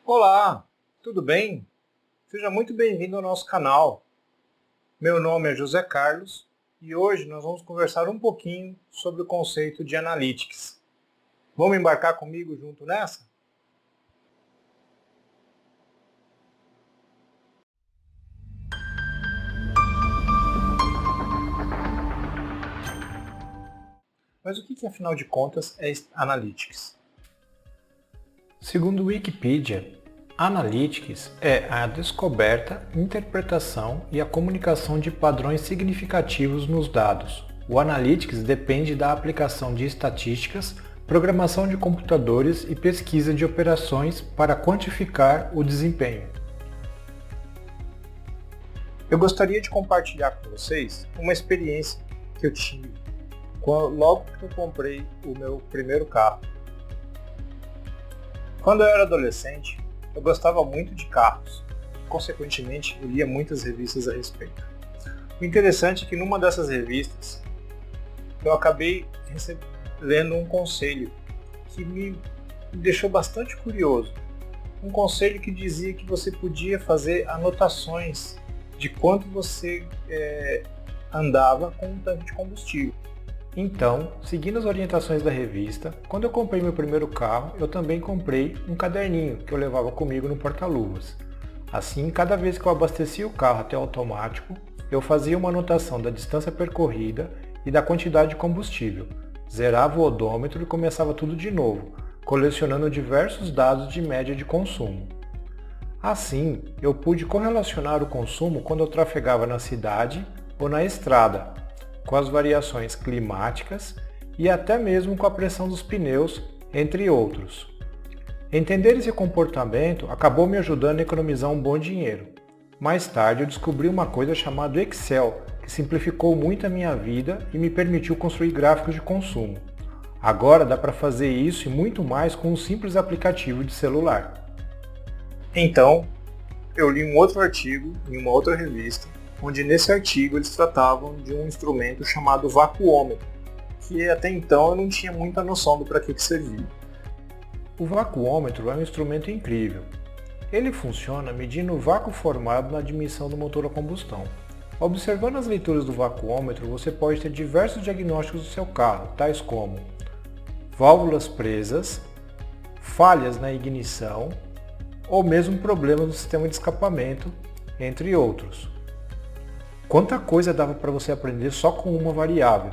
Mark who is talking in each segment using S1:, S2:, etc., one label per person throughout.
S1: Olá, tudo bem? Seja muito bem-vindo ao nosso canal. Meu nome é José Carlos e hoje nós vamos conversar um pouquinho sobre o conceito de Analytics. Vamos embarcar comigo junto nessa? Mas o que afinal de contas é Analytics? Segundo o Wikipedia, Analytics é a descoberta, interpretação e a comunicação de padrões significativos nos dados. O Analytics depende da aplicação de estatísticas, programação de computadores e pesquisa de operações para quantificar o desempenho. Eu gostaria de compartilhar com vocês uma experiência que eu tive logo que eu comprei o meu primeiro carro. Quando eu era adolescente, eu gostava muito de carros. Consequentemente, eu lia muitas revistas a respeito. O interessante é que numa dessas revistas, eu acabei lendo um conselho que me deixou bastante curioso. Um conselho que dizia que você podia fazer anotações de quanto você andava com um tanque de combustível. Então, seguindo as orientações da revista, quando eu comprei meu primeiro carro, eu também comprei um caderninho que eu levava comigo no porta-luvas. Assim, cada vez que eu abastecia o carro até o automático, eu fazia uma anotação da distância percorrida e da quantidade de combustível, zerava o odômetro e começava tudo de novo, colecionando diversos dados de média de consumo. Assim, eu pude correlacionar o consumo quando eu trafegava na cidade ou na estrada, com as variações climáticas e até mesmo com a pressão dos pneus, entre outros. Entender esse comportamento acabou me ajudando a economizar um bom dinheiro. Mais tarde eu descobri uma coisa chamada Excel, que simplificou muito a minha vida e me permitiu construir gráficos de consumo. Agora dá para fazer isso e muito mais com um simples aplicativo de celular. Então, eu li um outro artigo em uma outra revista, onde nesse artigo eles tratavam de um instrumento chamado vacuômetro, que até então eu não tinha muita noção do para que servia. O vacuômetro é um instrumento incrível. Ele funciona medindo o vácuo formado na admissão do motor a combustão. Observando as leituras do vacuômetro, você pode ter diversos diagnósticos do seu carro, tais como válvulas presas, falhas na ignição ou mesmo problemas no sistema de escapamento, entre outros. Quanta coisa dava para você aprender só com uma variável.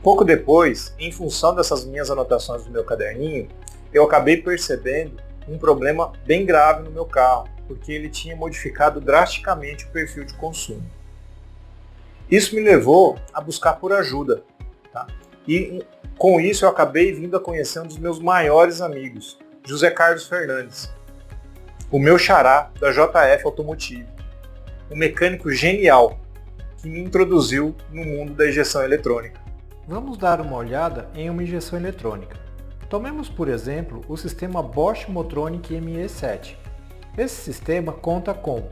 S1: Pouco depois, em função dessas minhas anotações do meu caderninho, eu acabei percebendo um problema bem grave no meu carro, porque ele tinha modificado drasticamente o perfil de consumo. Isso me levou a buscar por ajuda, tá? E com isso eu acabei vindo a conhecer um dos meus maiores amigos, José Carlos Fernandes, o meu xará da JF Automotive. Um mecânico genial que me introduziu no mundo da injeção eletrônica. Vamos dar uma olhada em uma injeção eletrônica. Tomemos, por exemplo, o sistema Bosch Motronic ME7. Esse sistema conta com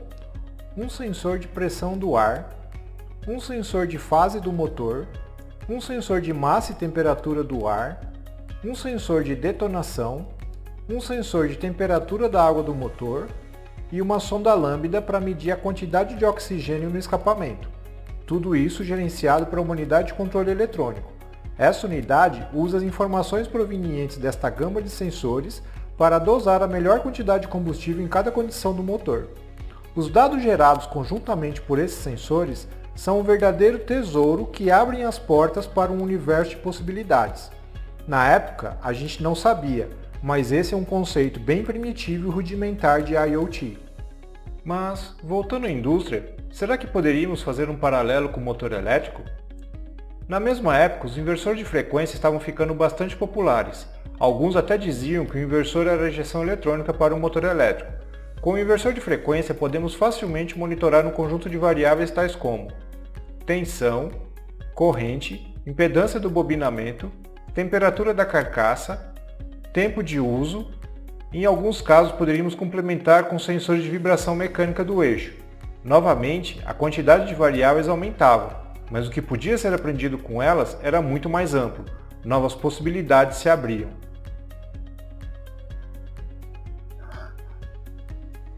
S1: um sensor de pressão do ar, um sensor de fase do motor, um sensor de massa e temperatura do ar, um sensor de detonação, um sensor de temperatura da água do motor, e uma sonda lambda para medir a quantidade de oxigênio no escapamento. Tudo isso gerenciado por uma unidade de controle eletrônico. Essa unidade usa as informações provenientes desta gama de sensores para dosar a melhor quantidade de combustível em cada condição do motor. Os dados gerados conjuntamente por esses sensores são um verdadeiro tesouro que abrem as portas para um universo de possibilidades. Na época, a gente não sabia, mas esse é um conceito bem primitivo e rudimentar de IoT. Mas, voltando à indústria, será que poderíamos fazer um paralelo com o motor elétrico? Na mesma época, os inversores de frequência estavam ficando bastante populares. Alguns até diziam que o inversor era a injeção eletrônica para um motor elétrico. Com o inversor de frequência, podemos facilmente monitorar um conjunto de variáveis tais como tensão, corrente, impedância do bobinamento, temperatura da carcaça, tempo de uso. Em alguns casos poderíamos complementar com sensores de vibração mecânica do eixo. Novamente, a quantidade de variáveis aumentava, mas o que podia ser aprendido com elas era muito mais amplo. Novas possibilidades se abriam.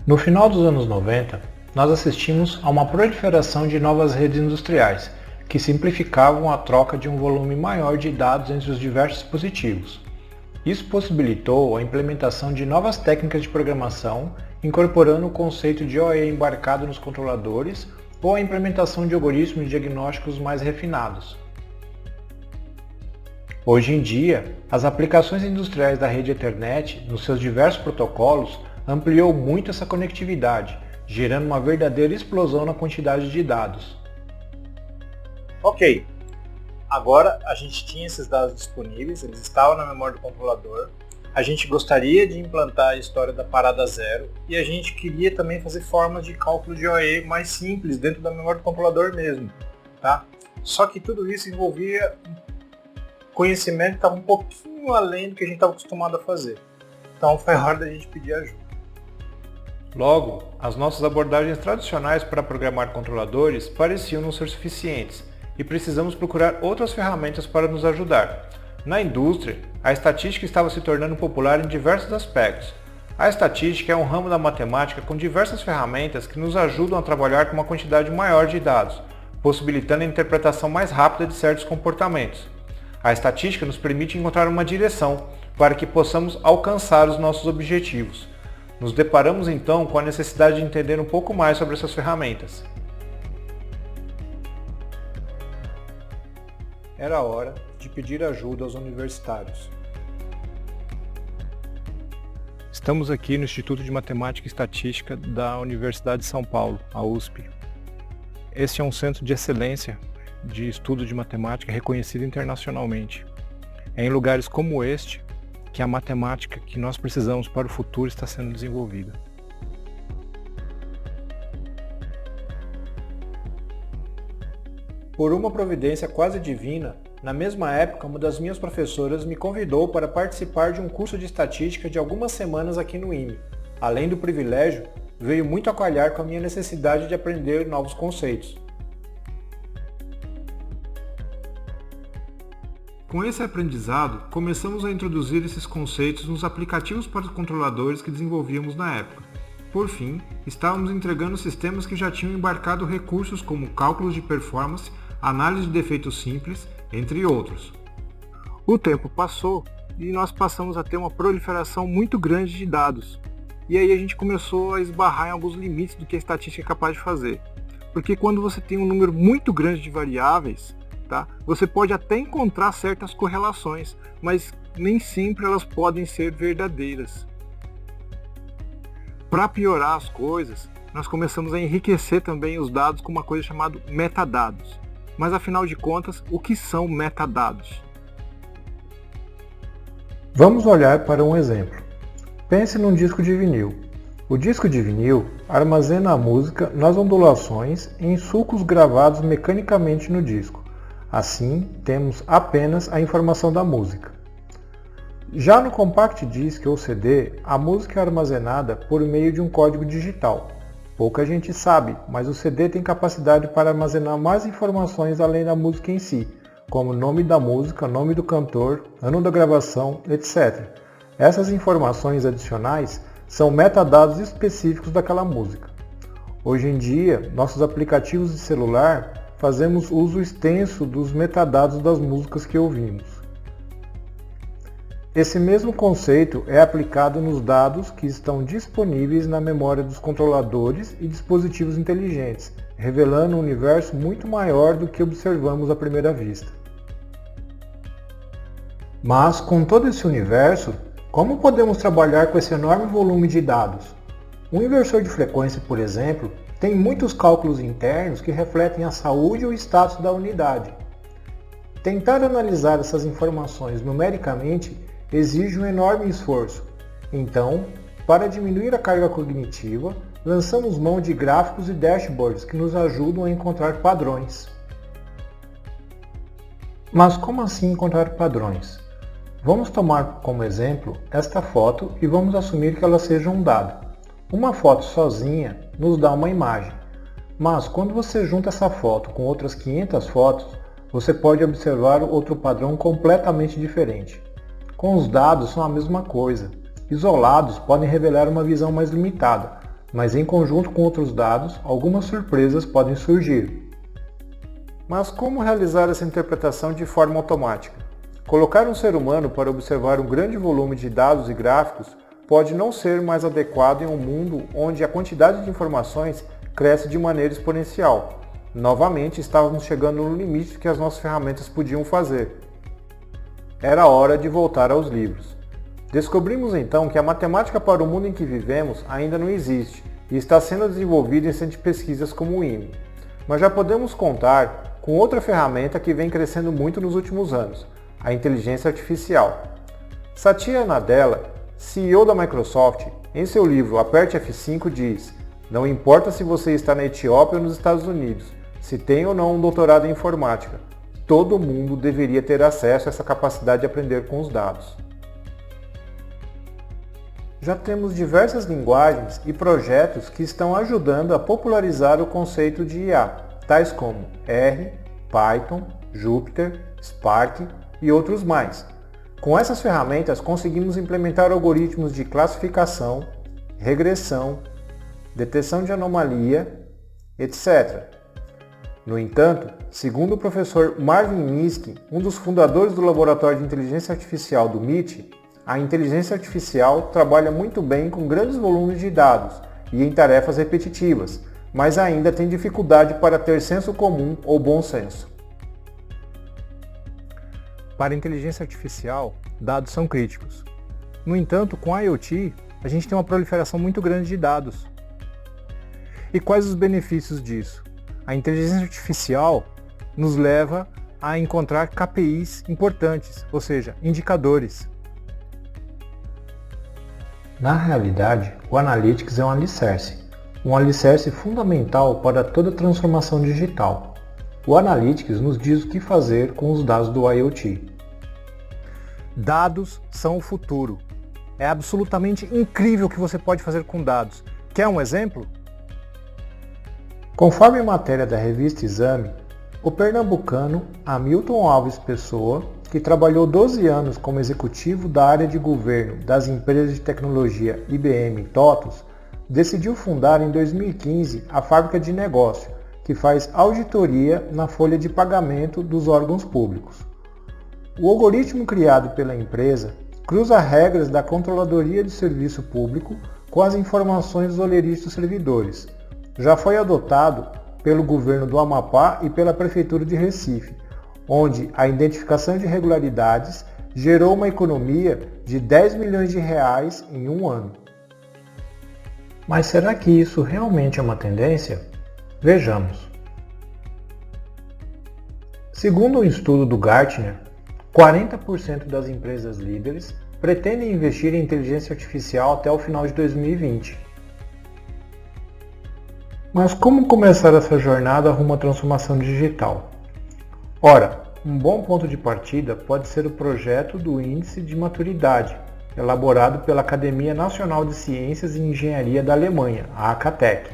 S1: No final dos anos 90, nós assistimos a uma proliferação de novas redes industriais, que simplificavam a troca de um volume maior de dados entre os diversos dispositivos. Isso possibilitou a implementação de novas técnicas de programação, incorporando o conceito de OE embarcado nos controladores ou a implementação de algoritmos de diagnósticos mais refinados. Hoje em dia, as aplicações industriais da rede Ethernet, nos seus diversos protocolos, ampliou muito essa conectividade, gerando uma verdadeira explosão na quantidade de dados. Ok, agora a gente tinha esses dados disponíveis, eles estavam na memória do controlador, a gente gostaria de implantar a história da parada zero e a gente queria também fazer formas de cálculo de OE mais simples dentro da memória do controlador mesmo. Tá? Só que tudo isso envolvia conhecimento que estava um pouquinho além do que a gente estava acostumado a fazer. Então foi a hora da gente pedir ajuda. Logo, as nossas abordagens tradicionais para programar controladores pareciam não ser suficientes e precisamos procurar outras ferramentas para nos ajudar. Na indústria, a estatística estava se tornando popular em diversos aspectos. A estatística é um ramo da matemática com diversas ferramentas que nos ajudam a trabalhar com uma quantidade maior de dados, possibilitando a interpretação mais rápida de certos comportamentos. A estatística nos permite encontrar uma direção para que possamos alcançar os nossos objetivos. Nos deparamos então com a necessidade de entender um pouco mais sobre essas ferramentas. Era hora de pedir ajuda aos universitários. Estamos aqui no Instituto de Matemática e Estatística da Universidade de São Paulo, a USP. Esse é um centro de excelência de estudo de matemática reconhecido internacionalmente. É em lugares como este que a matemática que nós precisamos para o futuro está sendo desenvolvida. Por uma providência quase divina, na mesma época uma das minhas professoras me convidou para participar de um curso de estatística de algumas semanas aqui no IME. Além do privilégio, veio muito a calhar com a minha necessidade de aprender novos conceitos. Com esse aprendizado, começamos a introduzir esses conceitos nos aplicativos para os controladores que desenvolvíamos na época. Por fim, estávamos entregando sistemas que já tinham embarcado recursos como cálculos de performance, análise de defeitos simples, entre outros. O tempo passou e nós passamos a ter uma proliferação muito grande de dados. E aí a gente começou a esbarrar em alguns limites do que a estatística é capaz de fazer. Porque quando você tem um número muito grande de variáveis, tá, você pode até encontrar certas correlações, mas nem sempre elas podem ser verdadeiras. Para piorar as coisas, nós começamos a enriquecer também os dados com uma coisa chamada metadados. Mas afinal de contas, o que são metadados? Vamos olhar para um exemplo. Pense num disco de vinil. O disco de vinil armazena a música nas ondulações em sulcos gravados mecanicamente no disco. Assim, temos apenas a informação da música. Já no Compact Disc ou CD, a música é armazenada por meio de um código digital. Pouca gente sabe, mas o CD tem capacidade para armazenar mais informações além da música em si, como nome da música, nome do cantor, ano da gravação, etc. Essas informações adicionais são metadados específicos daquela música. Hoje em dia, nossos aplicativos de celular fazemos uso extenso dos metadados das músicas que ouvimos. Esse mesmo conceito é aplicado nos dados que estão disponíveis na memória dos controladores e dispositivos inteligentes, revelando um universo muito maior do que observamos à primeira vista. Mas, com todo esse universo, como podemos trabalhar com esse enorme volume de dados? Um inversor de frequência, por exemplo, tem muitos cálculos internos que refletem a saúde ou status da unidade. Tentar analisar essas informações numericamente exige um enorme esforço. Então, para diminuir a carga cognitiva, lançamos mão de gráficos e dashboards que nos ajudam a encontrar padrões. Mas como assim encontrar padrões? Vamos tomar como exemplo esta foto e vamos assumir que ela seja um dado. Uma foto sozinha nos dá uma imagem, mas quando você junta essa foto com outras 500 fotos, você pode observar outro padrão completamente diferente. Com os dados são a mesma coisa. Isolados podem revelar uma visão mais limitada,
S2: mas em conjunto com outros dados, algumas surpresas podem surgir.
S1: Mas como realizar essa interpretação de forma automática? Colocar um ser humano para observar um grande volume de dados e gráficos pode não ser mais adequado em um mundo onde a quantidade de informações cresce de maneira exponencial. Novamente, estávamos chegando no limite que as nossas ferramentas podiam fazer. Era hora de voltar aos livros. Descobrimos então que a matemática para o mundo em que vivemos ainda não existe e está sendo desenvolvida em centros de pesquisas como o IME. Mas já podemos contar com outra ferramenta que vem crescendo muito nos últimos anos, a inteligência artificial. Satya Nadella, CEO da Microsoft, em seu livro Aperte F5 diz: "Não importa se você está na Etiópia ou nos Estados Unidos, se tem ou não um doutorado em informática, todo mundo deveria ter acesso a essa capacidade de aprender com os dados." Já temos diversas linguagens e projetos que estão ajudando a popularizar o conceito de IA, tais como R, Python, Jupyter, Spark e outros mais. Com essas ferramentas conseguimos implementar algoritmos de classificação, regressão, detecção de anomalia, etc. No entanto, segundo o professor Marvin Minsky, um dos fundadores do Laboratório de Inteligência Artificial do MIT, a inteligência artificial trabalha muito bem com grandes volumes de dados e em tarefas repetitivas, mas ainda tem dificuldade para ter senso comum ou bom senso. Para a inteligência artificial, dados são críticos. No entanto, com a IoT, a gente tem uma proliferação muito grande de dados. E quais os benefícios disso? A inteligência artificial nos leva a encontrar KPIs importantes, ou seja, indicadores.
S2: Na realidade, o Analytics é um alicerce fundamental para toda transformação digital. O Analytics nos diz o que fazer com os dados do IoT.
S1: Dados são o futuro. É absolutamente incrível o que você pode fazer com dados. Quer um exemplo?
S2: Conforme matéria da revista Exame, o pernambucano Hamilton Alves Pessoa, que trabalhou 12 anos como executivo da área de governo das empresas de tecnologia IBM e TOTUS, decidiu fundar em 2015 a Fábrica de Negócio, que faz auditoria na folha de pagamento dos órgãos públicos. O algoritmo criado pela empresa cruza regras da Controladoria de Serviço Público com as informações dos olheristas servidores. Já foi adotado pelo governo do Amapá e pela Prefeitura de Recife, onde a identificação de irregularidades gerou uma economia de 10 milhões de reais em um ano. Mas será que isso realmente é uma tendência? Vejamos. Segundo um estudo do Gartner, 40% das empresas líderes pretendem investir em inteligência artificial até o final de 2020. Mas como começar essa jornada rumo à transformação digital? Ora, um bom ponto de partida pode ser o projeto do Índice de Maturidade, elaborado pela Academia Nacional de Ciências e Engenharia da Alemanha, a ACATEC.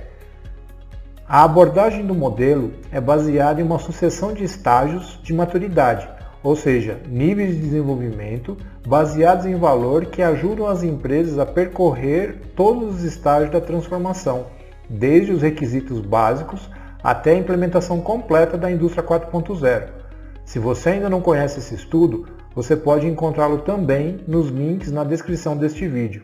S2: A abordagem do modelo é baseada em uma sucessão de estágios de maturidade, ou seja, níveis de desenvolvimento baseados em valor que ajudam as empresas a percorrer todos os estágios da transformação, desde os requisitos básicos até a implementação completa da indústria 4.0. Se você ainda não conhece esse estudo, você pode encontrá-lo também nos links na descrição deste vídeo.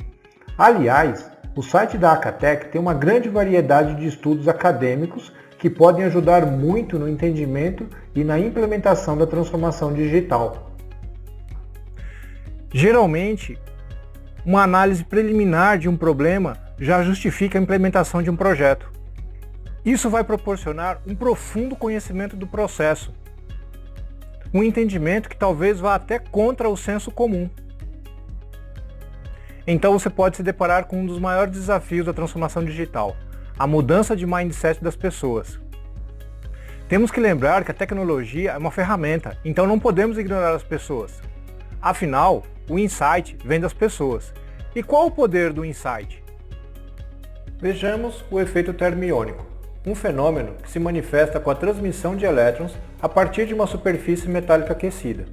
S2: Aliás, o site da Acatec tem uma grande variedade de estudos acadêmicos que podem ajudar muito no entendimento e na implementação da transformação digital.
S1: Geralmente, uma análise preliminar de um problema já justifica a implementação de um projeto. Isso vai proporcionar um profundo conhecimento do processo, um entendimento que talvez vá até contra o senso comum. Então você pode se deparar com um dos maiores desafios da transformação digital, a mudança de mindset das pessoas. Temos que lembrar que a tecnologia é uma ferramenta, então não podemos ignorar as pessoas. Afinal, o insight vem das pessoas. E qual o poder do insight? Vejamos o efeito termiônico, um fenômeno que se manifesta com a transmissão de elétrons a partir de uma superfície metálica aquecida.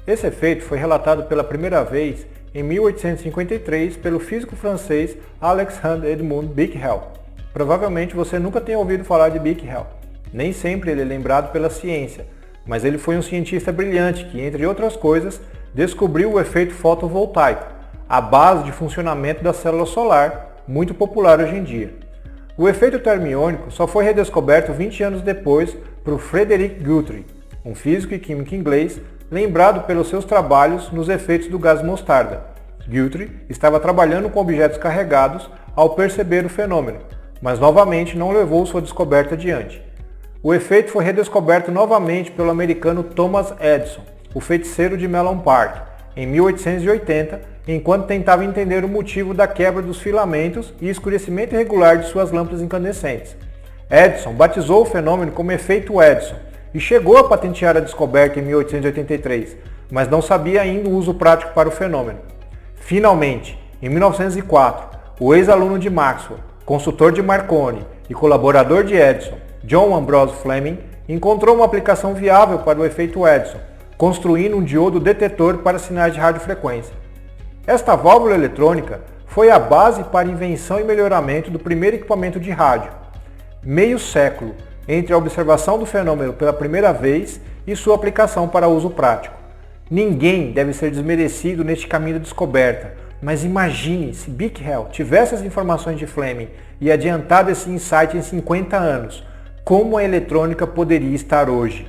S1: Esse efeito foi relatado pela primeira vez
S2: em 1853 pelo físico francês Alexandre Edmond Becquerel. Provavelmente você nunca tenha ouvido falar de Becquerel. Nem sempre ele é lembrado pela ciência, mas ele foi um cientista brilhante que, entre outras coisas, descobriu o efeito fotovoltaico, a base de funcionamento da célula solar, muito popular hoje em dia. O efeito termiônico só foi redescoberto 20 anos depois por Frederick Guthrie, um físico e químico inglês lembrado pelos seus trabalhos nos efeitos do gás mostarda. Guthrie estava trabalhando com objetos carregados ao perceber o fenômeno, mas novamente não levou sua descoberta adiante. O efeito foi redescoberto novamente pelo americano Thomas Edison, o feiticeiro de Menlo Park, em 1880, enquanto tentava entender o motivo da quebra dos filamentos e escurecimento irregular de suas lâmpadas incandescentes. Edison batizou o fenômeno como efeito Edison e chegou a patentear a descoberta em 1883, mas não sabia ainda o uso prático para o fenômeno. Finalmente, em 1904, o ex-aluno de Maxwell, consultor de Marconi e colaborador de Edison, John Ambrose Fleming, encontrou uma aplicação viável para o efeito Edison, construindo um diodo detetor para sinais de radiofrequência. Esta válvula eletrônica foi a base para a invenção e melhoramento do primeiro equipamento de rádio. Meio século entre a observação do fenômeno pela primeira vez e sua aplicação para uso prático. Ninguém deve ser desmerecido neste caminho da descoberta, mas imagine se Becquerel tivesse as informações de Fleming e adiantado esse insight em 50 anos, como a eletrônica poderia estar hoje?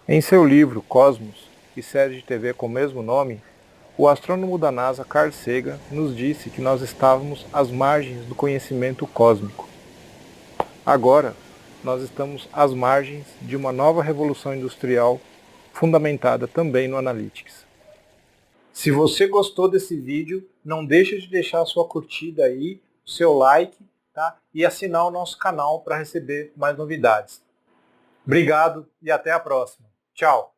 S1: Em seu livro Cosmos e série de TV com o mesmo nome, o astrônomo da NASA Carl Sagan nos disse que nós estávamos às margens do conhecimento cósmico. Agora, nós estamos às margens de uma nova revolução industrial fundamentada também no Analytics. Se você gostou desse vídeo, não deixe de deixar a sua curtida aí, o seu like, tá? E assinar o nosso canal para receber mais novidades. Obrigado e até a próxima. Tchau!